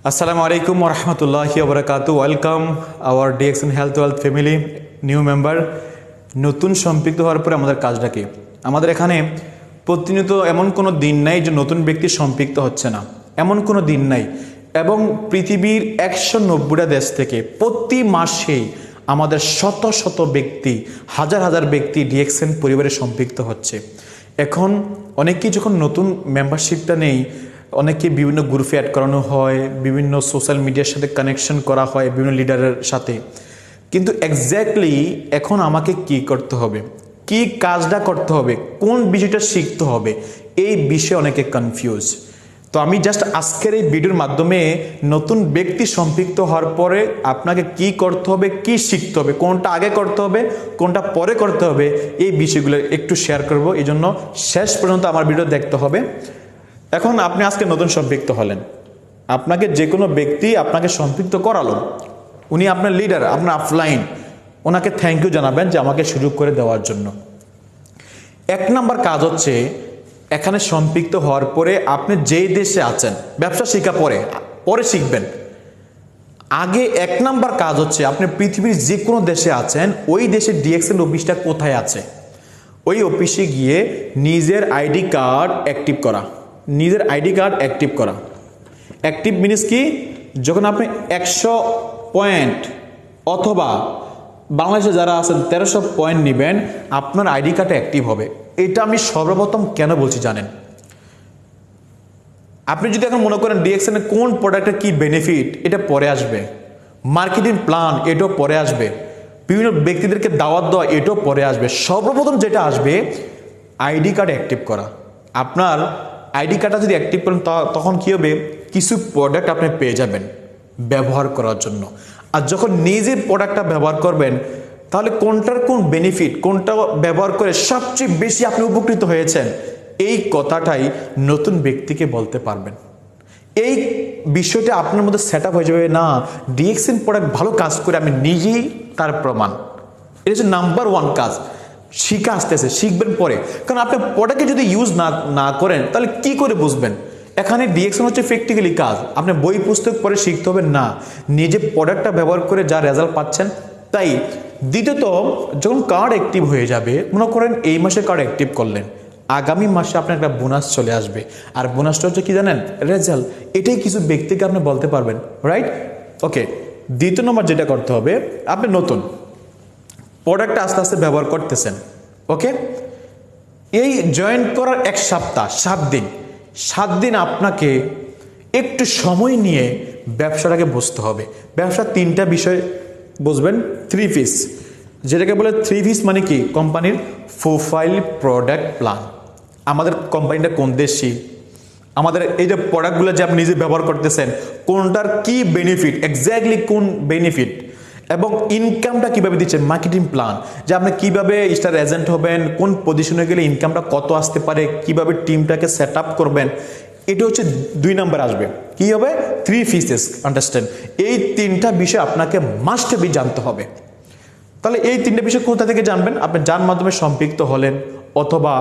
Assalamu alaikum wa rahmatullahi wa barakatuh. Welcome our DXN Health Wealth family new member. নতুন সম্পৃক্ত হওয়ার পরে আমাদের কাজটা কি? আমাদের এখানে প্রতিনিয়ত এমন কোনো দিন নাই যে নতুন ব্যক্তি সম্পৃক্ত হচ্ছে না, এমন কোনো দিন নাই। এবং পৃথিবীর 190টা দেশ থেকে প্রতি মাসেই আমাদের শত শত ব্যক্তি, হাজার হাজার ব্যক্তি ডিএক্সএন পরিবারে সম্পৃক্ত হচ্ছে। এখন অনেকেই যখন নতুন মেম্বারশিপটা নেই, অনেকে বিভিন্ন গ্রুপে অ্যাড করানো হয়, বিভিন্ন সোশ্যাল মিডিয়ার সাথে কানেকশন করা হয় বিভিন্ন লিডারের সাথে। কিন্তু এক্স্যাক্টলি এখন আমাকে কি করতে হবে, কি কাজটা করতে হবে, কোন বিষয়টা শিখতে হবে, এই বিষয়ে অনেকে কনফিউজ। তো আমি জাস্ট আজকের এই ভিডিওর মাধ্যমে নতুন ব্যক্তি সম্পৃক্ত হওয়ার পরে আপনাকে কি করতে হবে, কি শিখতে হবে, কোনটা আগে করতে হবে, কোনটা পরে করতে হবে, এই বিষয়গুলো একটু শেয়ার করব। এই জন্য শেষ পর্যন্ত আমার ভিডিও দেখতে হবে। এখন আপনি আজকে নতুন সম্পৃক্ত হলেন, আপনাকে যে কোনো ব্যক্তি আপনাকে সম্পৃক্ত করালো, উনি আপনার লিডার, আপনার আপলাইন, ওনাকে থ্যাংক ইউ জানাবেন যে আমাকে সুযোগ করে দেওয়ার জন্য। 1 নম্বর কাজ হচ্ছে, এখানে সম্পৃক্ত হওয়ার পরে আপনি যেই দেশে আছেন, ব্যবসা শেখা পরে শিখবেন। আগে 1 নম্বর কাজ হচ্ছে, আপনি পৃথিবীর যে কোনো দেশে আছেন, ওই দেশের ডিএক্সএন অফিসটা কোথায় আছে, ওই অফিসে গিয়ে নিজের আইডি কার্ড অ্যাক্টিভ করা। নিজের আইডি কার্ড অ্যাক্টিভ করা, অ্যাক্টিভ মিনস কি, যখন আপনি 100 পয়েন্ট অথবা বাংলাদেশে যারা আছেন 1300 পয়েন্ট নেবেন, আপনার আইডি কার্ড অ্যাক্টিভ হবে। এটা আমি সর্বপ্রথম কেন বলছি জানেন? আপনি যদি এখন মনে করেন ডিএক্সএন এর কোন প্রোডাক্টের কি বেনিফিট, এটা পরে আসবে, মার্কেটিং প্ল্যান এটাও পরে আসবে, বিভিন্ন ব্যক্তিদেরকে দাওয়াত দেওয়া এটাও পরে আসবে। সর্বপ্রথম যেটা আসবে, আইডি কার্ড অ্যাক্টিভ করা। আপনার আইডি কার্ডটা যদি অ্যাক্টিভ করেন, তখন কী হবে, কিছু প্রোডাক্ট আপনি পেয়ে যাবেন ব্যবহার করার জন্য। আর যখন নিজের প্রোডাক্টটা ব্যবহার করবেন, তাহলে কোনটার কোন বেনিফিট, কোনটা ব্যবহার করে সবচেয়ে বেশি আপনি উপকৃত হয়েছেন, এই কথাটাই নতুন ব্যক্তিকে বলতে পারবেন। এই বিষয়টা আপনার মধ্যে সেট আপ হয়ে যাবে, না ডিএক্সএন প্রোডাক্ট ভালো কাজ করে, আমি নিজেই তার প্রমাণ। এটা হচ্ছে নাম্বার 1 কাজ। শিখা আসতেছে, শিখবেন পরে। কারণ আপনি প্রোডাক্টকে যদি ইউজ না করেন, তাহলে কি করে বুঝবেন? এখানে ডিএক্সএন হচ্ছে প্র্যাকটিক্যালি কাজ। আপনি বই পুস্তক পরে শিখতে হবে না, নিজে প্রোডাক্টটা ব্যবহার করে যা রেজাল্ট পাচ্ছেন তাই। দ্বিতীয়ত, যখন কার্ড অ্যাক্টিভ হয়ে যাবে, মনে করেন এই মাসে কার্ড অ্যাক্টিভ করলেন, আগামী মাসে আপনার একটা বোনাস চলে আসবে। আর বোনাসটা হচ্ছে কি জানেন? রেজাল্ট। এটাই কিছু ব্যক্তিকে আপনি বলতে পারবেন, রাইট? ওকে, দ্বিতীয় নম্বর যেটা করতে হবে, আপনি নতুন প্রোডাক্টটা আস্তে আস্তে ব্যবহার করতেছেন, ওকে? এই জয়েন করার 1 সপ্তাহ 7 দিন আপনাকে একটু সময় নিয়ে ব্যবসাটাকে বুঝতে হবে। ব্যবসা 3টা বিষয় বুঝবেন। 3 পিস, যেটাকে বলে 3 পিস মানে কি, কোম্পানির প্রোফাইল, প্রোডাক্ট, প্ল্যান। আমাদের কোম্পানিটা কোন দেশি, আমাদের এই যে প্রোডাক্টগুলো যে আপনি নিজে ব্যবহার করতেছেন, কোনটার কি বেনিফিট, এক্স্যাক্টলি কোন বেনিফিট, এবং ইনকামটা কিভাবে দিচ্ছেন, মার্কেটিং প্ল্যান, যে আপনি কিভাবে স্টার এজেন্ট হবেন, কোন পজিশনে গেলে ইনকামটা কত আসতে পারে, কিভাবে টিমটাকে সেট আপ করবেন। এটা হচ্ছে 2 নম্বর আসবে। কি হবে? 3 পিসেস, আন্ডারস্ট্যান্ড। এই 3টা বিষয় আপনাকে মাস্ট বি জানতে হবে। তাহলে এই 3টে বিষয় কোথা থেকে জানবেন? আপনি যার মাধ্যমে সম্পৃক্ত হলেন, অথবা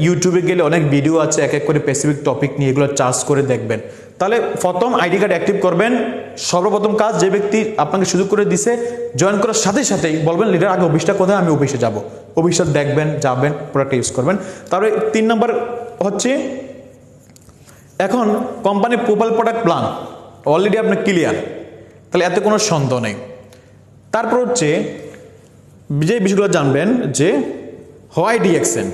ইউটিউবে গেলে অনেক ভিডিও আছে এক এক করে স্পেসিফিক টপিক নিয়ে, এগুলো চার্জ করে দেখবেন। তাহলে প্রথম আইডি কার্ড অ্যাক্টিভ করবেন। সর্বপ্রথম কাজ, যে ব্যক্তি আপনাকে সুযোগ করে দিছে, জয়েন করার সাথে সাথেই বলবেন লিডার আগে অফিসটা কোথায়, আমি অফিসে যাব। অফিসটা দেখবেন, যাবেন, প্রোডাক্ট ইউজ করবেন। তারপরে 3 নম্বর হচ্ছে, এখন কোম্পানির প্রোফাইল, প্রোডাক্ট, প্ল্যান অলরেডি আপনি ক্লিয়ার, তাহলে এত কোনো সন্দেহ নেই। তারপর হচ্ছে যে বিষয়গুলো জানবেন, যে হোয়াই ডিএক্সএন।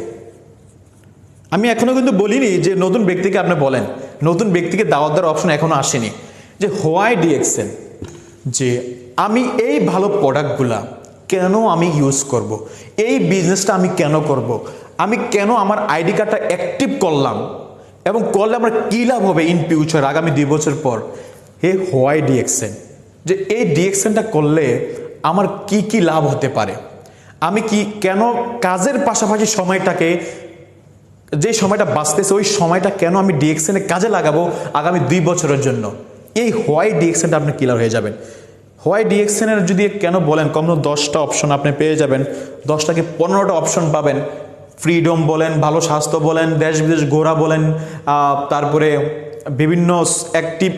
আমি এখনো কিন্তু বলিনি যে নতুন ব্যক্তিকে আপনি বলেন, নতুন ব্যক্তিকে দাওয়াত দেওয়ার অপশন এখনো আসেনি। যে হোয়াই ডিএক্সএন, যে আমি এই ভালো প্রোডাক্টগুলা কেন আমি ইউজ করব, এই বিজনেসটা আমি কেন করব, আমি কেন আমার আইডি কার্ডটা অ্যাক্টিভ করলাম, এবং করলে আমার কী লাভ হবে ইন ফিউচার, আগামী 2 বছর পর। হোয়াই ডিএক্সএন, যে এই ডিএক্সএনটা করলে আমার কি কি লাভ হতে পারে, আমি কি কেন কাজের পাশাপাশি সময়টাকে, যে সময়টা বাঁচতেছে ওই সময়টা কেন আমি ডিএক্সএনে কাজে লাগাবো আগামী 2 বছরের জন্য। এই হোয়াই ডিএক্সএনটা আপনি ক্লিয়ার হয়ে যাবেন। হোয়াই ডিএক্সএনের যদি কেন বলেন, কমনো 10টা অপশন আপনি পেয়ে যাবেন, 10টাকে 15টা অপশন পাবেন। ফ্রিডম বলেন, ভালো স্বাস্থ্য বলেন, দেশ বিদেশ ঘোরা বলেন, তারপরে বিভিন্ন অ্যাক্টিভ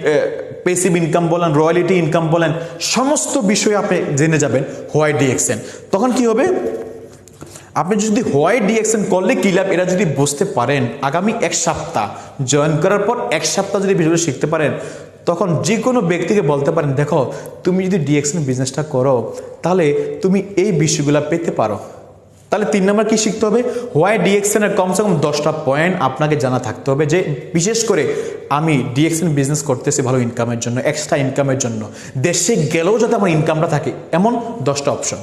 পেসিভ ইনকাম বলেন, রয়্যালিটি ইনকাম বলেন, সমস্ত বিষয়ে আপনি জেনে যাবেন হোয়াই ডিএক্সএন। তখন কি হবে, আপনি যদি হোয়াই ডিএক্সএন করলে কি লাভ এটা যদি বুঝতে পারেন, আগামী 1 সপ্তাহ জয়েন করার পর 1 সপ্তাহ যদি বিষয়গুলো শিখতে পারেন, তখন যে কোনো ব্যক্তিকে বলতে পারেন, দেখো তুমি যদি ডিএক্সএন বিজনেসটা করো তাহলে তুমি এই বিষয়গুলো পেতে পারো। তাহলে 3 নম্বর কি শিখতে হবে, হোয়াই ডিএক্সএন এর কমসে কম 10টা পয়েন্ট আপনাকে জানা থাকতে হবে, যে বিশেষ করে আমি ডিএক্সএন বিজনেস করতেছি ভালো ইনকামের জন্য, এক্সট্রা ইনকামের জন্য, দেশে গেলেও যাতে আমার ইনকামটা থাকে, এমন 10টা অপশন।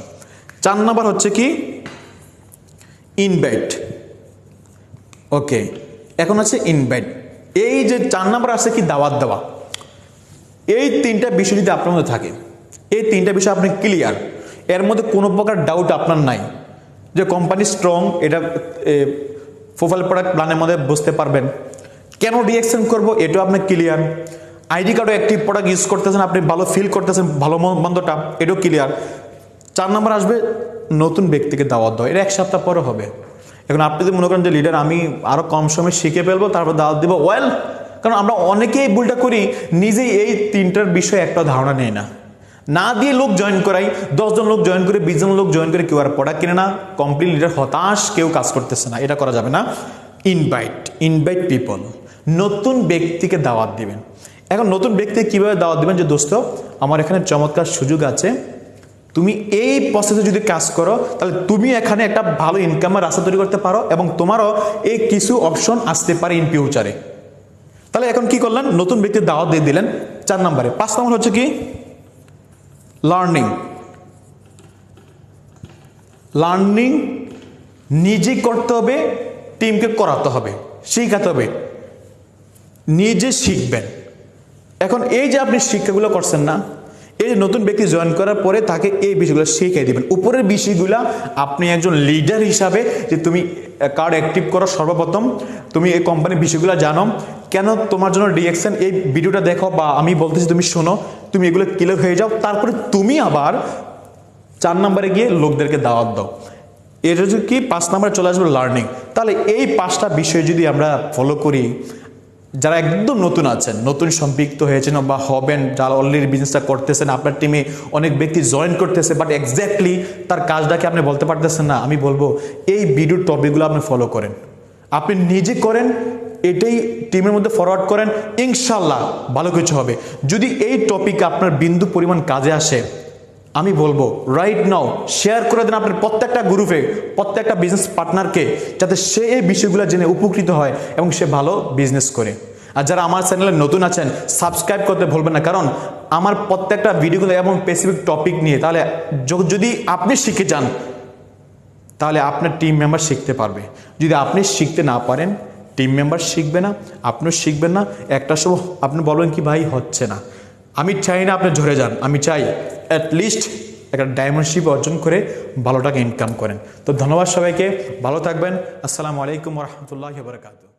4 নম্বর হচ্ছে কি, ইনভাইট। ওকে, এখন আছে ইনভাইট। এই যে 4 নম্বর আছে কি, দাওয়াত দেওয়া। এই 3টা বিষয় যদি আপনার মধ্যে থাকে, এই 3টা বিষয় আপনি ক্লিয়ার, এর মধ্যে কোনো প্রকার ডাউট আপনার নাই যে কোম্পানি স্ট্রং, এটা প্রোফাইল প্রোডাক্ট প্ল্যানের মধ্যে বুঝতে পারবেন। কেন ডিএক্সএন করব এটাও আপনি ক্লিয়ার। আইডি কার্ডও অ্যাক্টিভ প্রোডাক্ট ইউজ করতেছেন, আপনি ভালো ফিল করতেছেন, ভালো মন্দটা, এটাও ক্লিয়ার। 4 নম্বর আসবে নতুন ব্যক্তিকে দাওয়াত দেওয়া, এটা 1 সপ্তাহ পরে হবে। এখন আপনি যদি মনে করেন যে লিডার আমি আরও কম সময় শিখে ফেলবো তারপর দাওয়াত দিব, ওয়েল, কারণ আমরা অনেকেই ভুলটা করি, নিজেই এই 3টার বিষয়ে একটা ধারণা নেই না দিয়ে লোক জয়েন করাই, 10 জন লোক জয়েন করে, 20 জন লোক জয়েন করে, কেউ আর প্রোডাক্ট কিনে না, কমপ্লিট লিডার হতাশ, কেউ কাজ করতেছে না, এটা করা যাবে না। ইনভাইট পিপল, নতুন ব্যক্তিকে দাওয়াত দিবেন। এখন নতুন ব্যক্তিকে কিভাবে দাওয়াত দিবেন, যে দোস্ত আমার এখানে চমৎকার সুযোগ আছে, তুমি এই প্রসেসে যদি কাজ করো তাহলে তুমি এখানে একটা ভালো ইনকামের রাস্তা তৈরি করতে পারো এবং তোমারও এই কিছু অপশন আসতে পারে ইন ফিউচারে। তাহলে এখন কি করলেন, নতুন ব্যক্তির দাওয়াত দিয়ে দিলেন 4 নম্বরে। 5 নম্বর হচ্ছে কি, লার্নিং নিজে করতে হবে, টিমকে করাতে হবে, শিখাতে হবে, নিজে শিখবেন। এখন এই যে আপনি শিক্ষাগুলো করছেন না, এই যে নতুন ব্যক্তি জয়েন করার পরে তাকে এই বিষয়গুলো শিখিয়ে দিবেন। উপরের বিষয়গুলো আপনি একজন লিডার হিসাবে, যে তুমি কার্ড অ্যাক্টিভ করো, সর্বপ্রথম তুমি এই কোম্পানির বিষয়গুলো জানো, কেন তোমার জন্য ডিএক্সএন, এই ভিডিওটা দেখো বা আমি বলতেছি তুমি শোনো, তুমি এগুলো ক্লিয়ার হয়ে যাও, তারপরে তুমি আবার 4 নম্বরে গিয়ে লোকদেরকে দাওয়াত দাও। এটা যদি কি 5 নম্বরে চলে আসবে লার্নিং। তাহলে এই 5টা বিষয় যদি আমরা ফলো করি, যারা একদম নতুন আছেন, নতুন সম্পৃক্ত হয়েছেন বা হবেন, যারা অলরেডি বিজনেসটা করতেছেন, আপনার টিমে অনেক ব্যক্তি জয়েন করতেছে, বাট এক্স্যাক্টলি তার কাজটাকে আপনি বলতে পারতেছেন না, আমি বলবো এই ভিডিওর টপিকগুলো আপনি ফলো করেন, আপনি নিজে করেন, এটাই টিমের মধ্যে ফরওয়ার্ড করেন, ইনশাল্লাহ ভালো কিছু হবে। যদি এই টপিক আপনার বিন্দু পরিমাণ কাজে আসে, আমি বলবো রাইট নাও শেয়ার করে দেন আপনার প্রত্যেকটা গ্রুপে, প্রত্যেকটা বিজনেস পার্টনারকে, যাতে সে এই বিষয়গুলো জেনে উপকৃত হয় এবং সে ভালো বিজনেস করে। আর যারা আমার চ্যানেলে নতুন আছেন, সাবস্ক্রাইব করতে ভুলবেন না, কারণ আমার প্রত্যেকটা ভিডিওগুলো এমন স্পেসিফিক টপিক নিয়ে, তাহলে যদি আপনি শিখে যান তাহলে আপনার টিম মেম্বার শিখতে পারবে। যদি আপনি শিখতে না পারেন, টিম মেম্বার শিখবে না, আপনিও শিখবেন না, একটা সময় আপনি বলবেন কি ভাই হচ্ছে না। আমি চাই না আপনি ঝরে যান, আমি চাই অ্যাটলিস্ট একটা ডায়মন্ডশিপ অর্জন করে ভালো টাকা ইনকাম করেন। তো ধন্যবাদ সবাইকে, ভালো থাকবেন। আসসালামু আলাইকুম ওয়া রাহমাতুল্লাহি ওয়া বারাকাতুহু।